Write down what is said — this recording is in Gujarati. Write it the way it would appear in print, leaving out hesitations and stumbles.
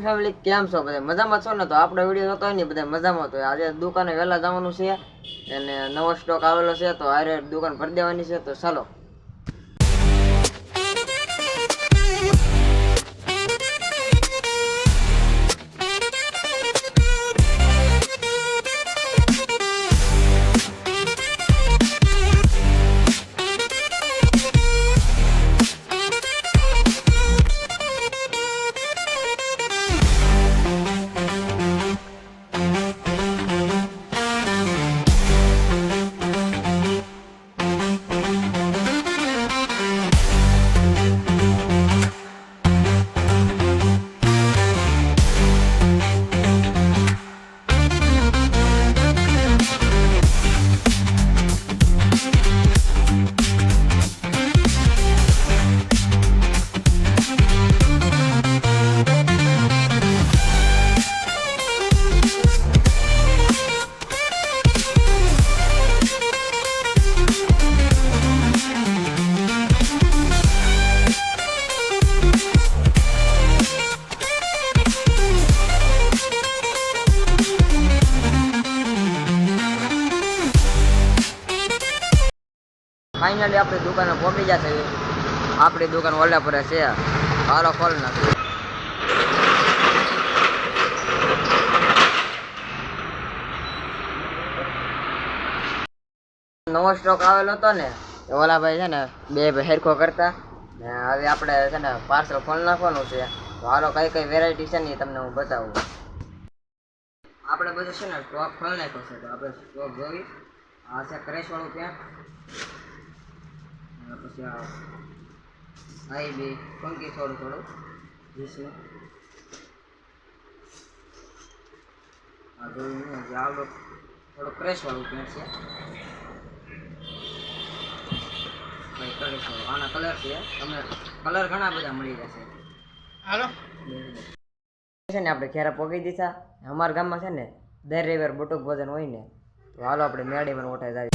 ફેમિલી કેમ છો બધા મજામાં છો ને? તો આપણો વિડીયો જોતો હોય ને બધા મજામાં. તો આજે દુકાને વહેલા જવાનું છે અને નવો સ્ટોક આવેલો છે તો આરે દુકાન ભરી દેવાની છે. તો ચાલો. ફાઇનલી આપણી દુકાને પહોંચી જશે. આપણી દુકાન વલ્લાપુરા છે. હાલો ખોલ નાખી. નવો સ્ટોક આવેલો હતો ને ઓલા ભાઈ છે ને બે હેરખો કરતા ને હવે આપણે છે ને પાર્સલ ખોલ નાખવાનું છે. તો હાલો કઈ કઈ વેરાયટી છે ને એ તમને હું બતાવું. આપણે બધું છે ને સ્ટોક ખોલ નાખ્યો છે. તો આપણે સ્ટોક જોઈ આ છે ક્રેશ વાળું પેન્ટ, પછી આ બી ફંકી થોડું જીસનું આ જોયું જે આવડો થોડો ક્રેશ વાળું પેન્ટ છે. આના કલર છે, તમને કલર ઘણા બધા મળી જશે. હાલો છે ને આપણે ખેરા પોગી દીધા. અમારા ગામમાં છે ને દર રવિવાર બટુક ભોજન હોય ને તો હાલો આપણે મેળીમાં ઓઠાઈ જાય.